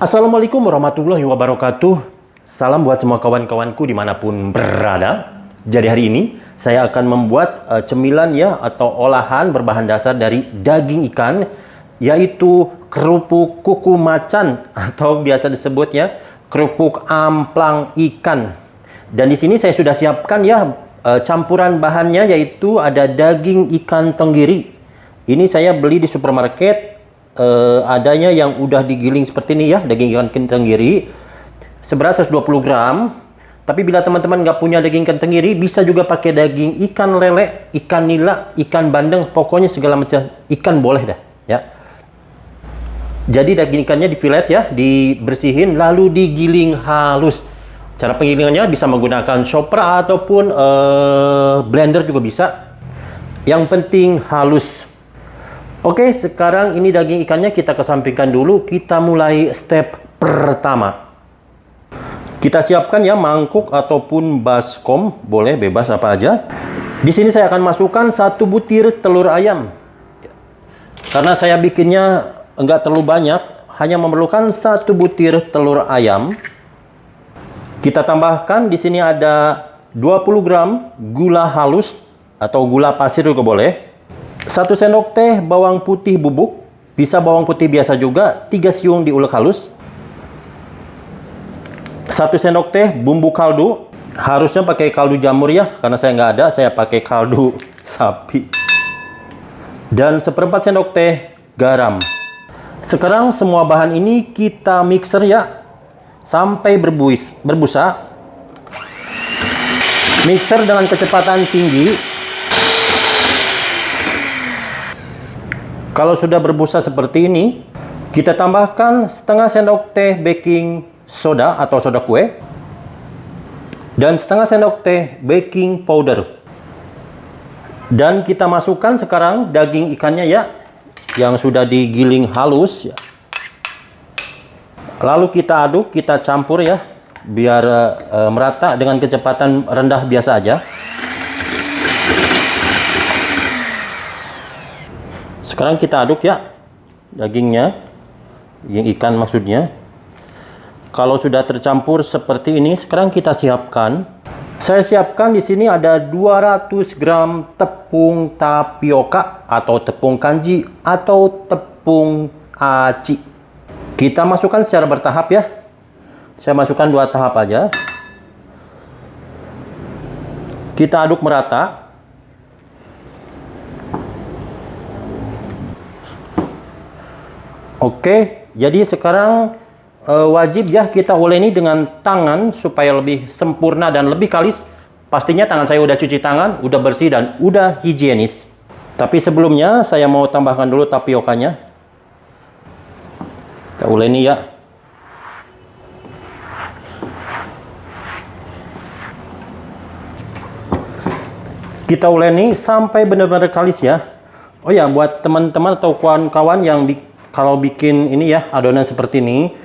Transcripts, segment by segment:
Assalamualaikum warahmatullahi wabarakatuh. Salam buat semua kawan-kawanku dimanapun berada. Jadi hari ini saya akan membuat cemilan ya atau olahan berbahan dasar dari daging ikan, yaitu kerupuk kuku macan atau biasa disebutnya kerupuk amplang ikan. Dan di sini saya sudah siapkan ya campuran bahannya, yaitu ada daging ikan tenggiri. Ini saya beli di supermarket. Adanya yang udah digiling seperti ini ya, daging ikan tenggiri seberat 120 gram. Tapi bila teman-teman nggak punya daging ikan tenggiri, bisa juga pakai daging ikan lele, ikan nila, ikan bandeng, pokoknya segala macam ikan boleh dah ya. Jadi daging ikannya difilet ya, dibersihin lalu digiling halus. Cara penggilingannya bisa menggunakan chopper ataupun blender juga bisa. Yang penting halus. Oke, sekarang ini daging ikannya kita kesampingkan dulu. Kita mulai step pertama. Kita siapkan ya mangkuk ataupun baskom, boleh bebas apa aja. Di sini saya akan masukkan 1 butir telur ayam. Karena saya bikinnya enggak terlalu banyak, hanya memerlukan 1 butir telur ayam. Kita tambahkan di sini ada 20 gram gula halus atau gula pasir juga boleh. 1 sendok teh bawang putih bubuk, bisa bawang putih biasa juga, 3 siung diulek halus. 1 sendok teh bumbu kaldu, harusnya pakai kaldu jamur ya, karena saya nggak ada, saya pakai kaldu sapi. Dan 1/4 sendok teh garam. Sekarang semua bahan ini kita mixer ya, sampai berbusa. Mixer dengan kecepatan tinggi. Kalau sudah berbusa seperti ini, kita tambahkan 1/2 sendok teh baking soda atau soda kue dan 1/2 sendok teh baking powder. Dan kita masukkan sekarang daging ikannya ya, yang sudah digiling halus ya. Lalu kita aduk, kita campur ya, biar merata dengan kecepatan rendah biasa aja. Sekarang kita aduk ya dagingnya, daging ikan maksudnya. Kalau sudah tercampur seperti ini, sekarang kita siapkan. Saya siapkan di sini ada 200 gram tepung tapioka atau tepung kanji atau tepung aci. Kita masukkan secara bertahap ya. Saya masukkan 2 tahap aja. Kita aduk merata. Oke, jadi sekarang wajib ya kita uleni dengan tangan supaya lebih sempurna dan lebih kalis. Pastinya tangan saya udah cuci tangan, udah bersih dan udah higienis. Tapi sebelumnya saya mau tambahkan dulu tapiokanya. Kita uleni ya. Kita uleni sampai benar-benar kalis ya. Oh ya, buat teman-teman atau kawan-kawan yang kalau bikin ini ya, adonan seperti ini,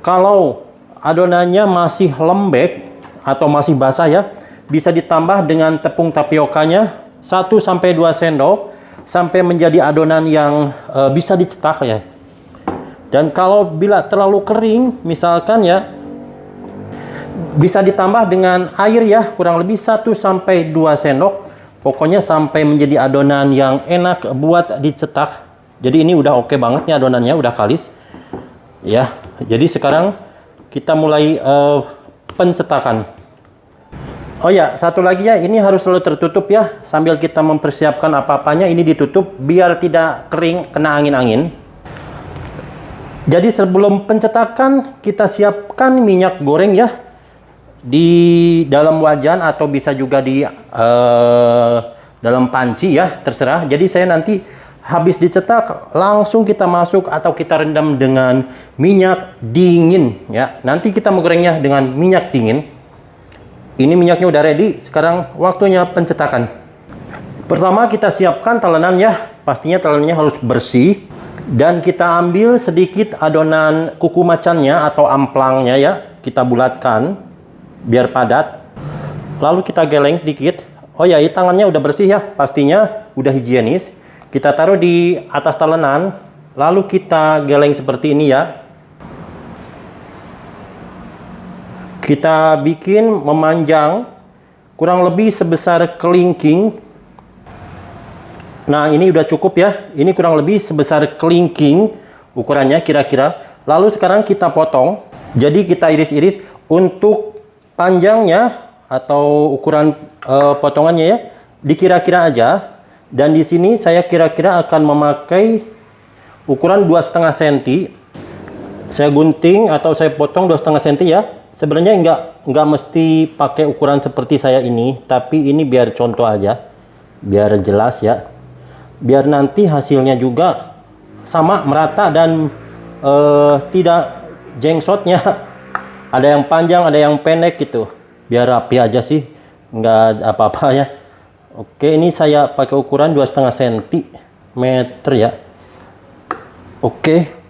kalau adonannya masih lembek atau masih basah ya, bisa ditambah dengan tepung tapiokanya 1-2 sendok sampai menjadi adonan yang bisa dicetak ya. Dan kalau bila terlalu kering misalkan ya, bisa ditambah dengan air ya, kurang lebih 1-2 sendok. Pokoknya sampai menjadi adonan yang enak buat dicetak. Jadi ini udah oke banget nih adonannya, udah kalis ya. Jadi sekarang kita mulai pencetakan. Oh ya, satu lagi ya, ini harus selalu tertutup ya. Sambil kita mempersiapkan apa-apanya, ini ditutup biar tidak kering kena angin-angin. Jadi sebelum pencetakan, kita siapkan minyak goreng ya di dalam wajan atau bisa juga di dalam panci ya, terserah. Jadi saya nanti habis dicetak langsung kita masuk atau kita rendam dengan minyak dingin ya. Nanti kita menggorengnya dengan minyak dingin. Ini minyaknya udah ready. Sekarang waktunya pencetakan. Pertama kita siapkan talenan ya. Pastinya talenannya harus bersih. Dan kita ambil sedikit adonan kuku macannya atau amplangnya ya. Kita bulatkan biar padat. Lalu kita geleng sedikit. Oh ya, tangannya udah bersih ya. Pastinya udah higienis. Kita taruh di atas talenan, lalu kita geleng seperti ini ya. Kita bikin memanjang kurang lebih sebesar kelingking. Nah, ini udah cukup ya. Ini kurang lebih sebesar kelingking ukurannya kira-kira. Lalu sekarang kita potong. Jadi kita iris-iris. Untuk panjangnya atau ukuran potongannya ya, dikira-kira aja. Dan di sini saya kira-kira akan memakai ukuran 2,5 cm. Saya gunting atau saya potong 2,5 cm ya. Sebenarnya nggak mesti pakai ukuran seperti saya ini, tapi ini biar contoh aja, biar jelas ya. Biar nanti hasilnya juga sama, merata dan tidak jengsotnya. Ada yang panjang, ada yang pendek gitu. Biar rapi aja sih, nggak apa-apa ya. Oke, ini saya pakai ukuran 2,5 cm ya. Oke.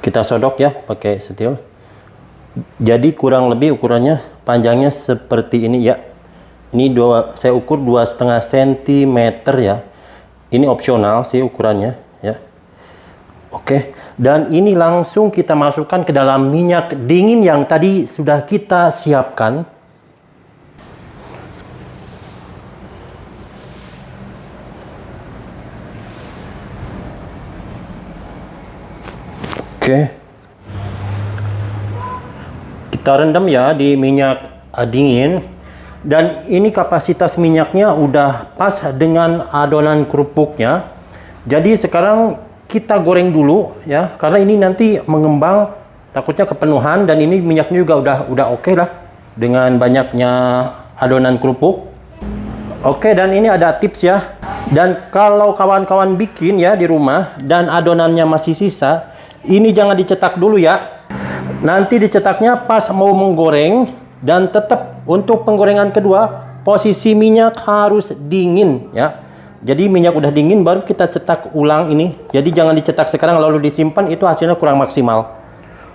Kita sodok ya pakai setil. Jadi kurang lebih ukurannya panjangnya seperti ini ya. Ini saya ukur 2,5 cm ya. Ini opsional sih ukurannya ya. Oke, dan ini langsung kita masukkan ke dalam minyak dingin yang tadi sudah kita siapkan. Oke. Kita rendam ya di minyak dingin. Dan ini kapasitas minyaknya udah pas dengan adonan kerupuknya. Jadi sekarang kita goreng dulu ya, karena ini nanti mengembang, takutnya kepenuhan, dan ini minyaknya juga udah oke lah dengan banyaknya adonan kerupuk. Oke, dan ini ada tips ya. Dan kalau kawan-kawan bikin ya di rumah dan adonannya masih sisa, ini jangan dicetak dulu ya. Nanti dicetaknya pas mau menggoreng, dan tetap untuk penggorengan kedua posisi minyak harus dingin ya. Jadi minyak udah dingin baru kita cetak ulang ini. Jadi jangan dicetak sekarang lalu disimpan, itu hasilnya kurang maksimal.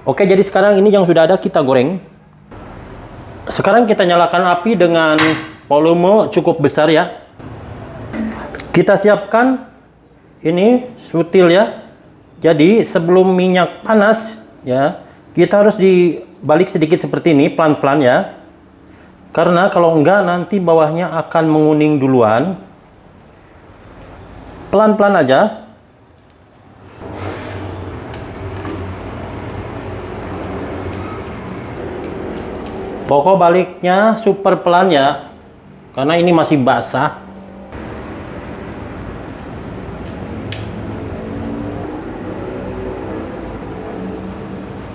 Oke, jadi sekarang ini yang sudah ada kita goreng. Sekarang kita nyalakan api dengan volume cukup besar ya. Kita siapkan ini sutil ya. Jadi sebelum minyak panas ya, kita harus dibalik sedikit seperti ini, pelan-pelan ya. Karena kalau enggak nanti bawahnya akan menguning duluan. Pelan-pelan aja. Pokok baliknya super pelan ya. Karena ini masih basah.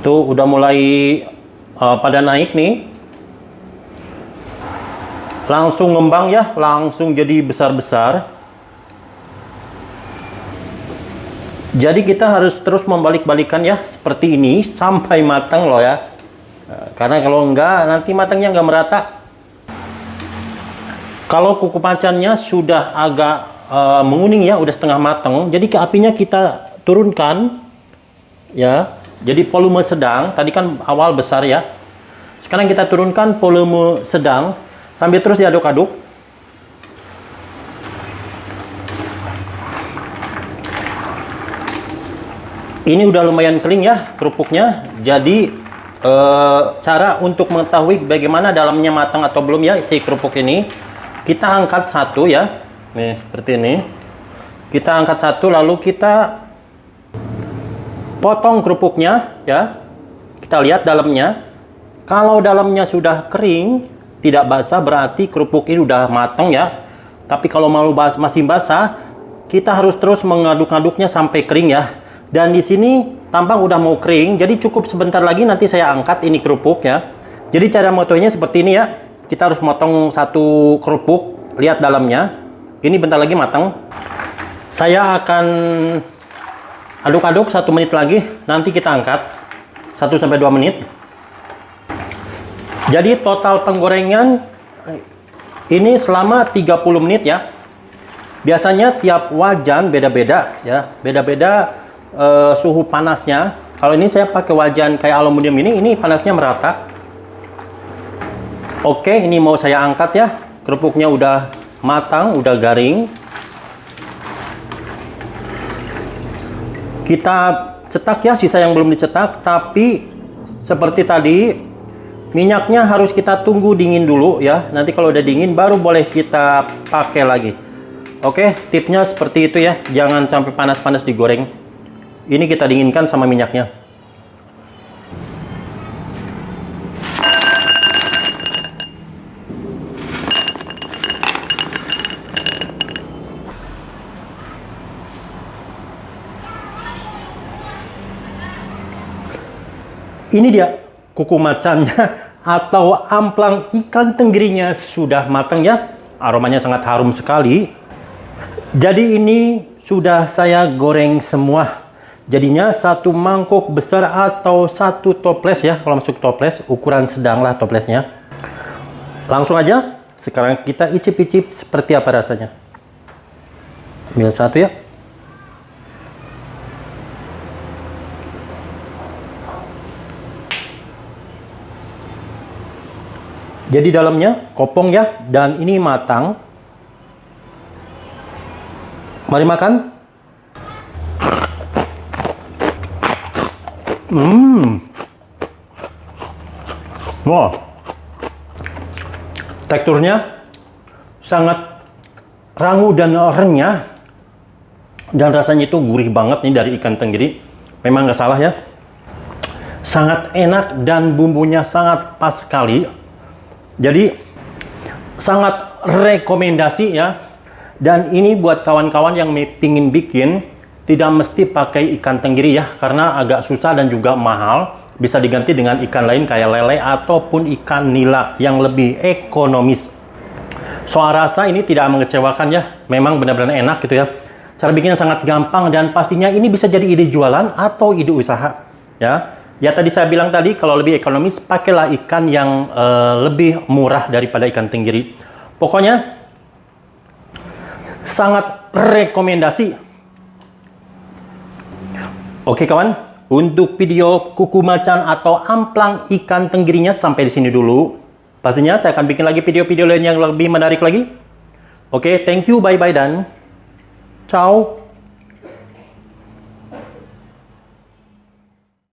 Tuh udah mulai pada naik nih. Langsung ngembang ya, langsung jadi besar-besar. Jadi kita harus terus membalik-balikan ya, seperti ini sampai matang loh ya. Karena kalau enggak nanti matangnya enggak merata. Kalau kuku macannya sudah agak menguning ya, udah setengah matang, jadi ke apinya kita turunkan ya. Jadi volume sedang, tadi kan awal besar ya. Sekarang kita turunkan volume sedang sambil terus diaduk-aduk. Ini udah lumayan kering ya kerupuknya. Jadi cara untuk mengetahui bagaimana dalamnya matang atau belum ya si kerupuk ini, kita angkat satu ya. Nih seperti ini. Kita angkat satu lalu kita potong kerupuknya ya. Kita lihat dalamnya. Kalau dalamnya sudah kering, tidak basah, berarti kerupuk ini udah matang ya. Tapi kalau masih basah, kita harus terus mengaduk-aduknya sampai kering ya. Dan di sini tampang udah mau kering, jadi cukup sebentar lagi nanti saya angkat ini kerupuk ya. Jadi cara motonya seperti ini ya. Kita harus motong satu kerupuk, lihat dalamnya. Ini bentar lagi matang. Saya akan aduk-aduk 1 menit lagi, nanti kita angkat 1-2 menit. Jadi total penggorengan ini selama 30 menit ya. Biasanya tiap wajan beda-beda ya, beda-beda suhu panasnya. Kalau ini saya pakai wajan kayak aluminium ini panasnya merata. Oke, ini mau saya angkat ya. Kerupuknya udah matang, udah garing. Kita cetak ya sisa yang belum dicetak, tapi seperti tadi, minyaknya harus kita tunggu dingin dulu ya. Nanti kalau udah dingin baru boleh kita pakai lagi. Oke, tipnya seperti itu ya. Jangan sampai panas-panas digoreng. Ini kita dinginkan sama minyaknya. Ini dia kuku macannya atau amplang ikan tenggirinya sudah matang ya. Aromanya sangat harum sekali. Jadi ini sudah saya goreng semua. Jadinya satu mangkok besar atau satu toples ya. Kalau masuk toples, ukuran sedang lah toplesnya. Langsung aja, sekarang kita icip-icip seperti apa rasanya. Ambil satu ya. Jadi dalamnya kopong ya, dan ini matang. Mari makan. Wow. Teksturnya sangat rangu dan renyah. Dan rasanya itu gurih banget nih dari ikan tenggiri. Memang nggak salah ya. Sangat enak dan bumbunya sangat pas sekali. Jadi sangat rekomendasi ya. Dan ini buat kawan-kawan yang pingin bikin, tidak mesti pakai ikan tenggiri ya, karena agak susah dan juga mahal. Bisa diganti dengan ikan lain kayak lele ataupun ikan nila yang lebih ekonomis. Soal rasa ini tidak mengecewakan ya, memang benar-benar enak gitu ya. Cara bikinnya sangat gampang dan pastinya ini bisa jadi ide jualan atau ide usaha ya. Ya tadi saya bilang tadi, kalau lebih ekonomis, pakailah ikan yang lebih murah daripada ikan tenggiri. Pokoknya, sangat rekomendasi. Oke kawan, untuk video kuku macan atau amplang ikan tenggirinya sampai di sini dulu. Pastinya saya akan bikin lagi video-video lain yang lebih menarik lagi. Oke, thank you, bye-bye dan ciao.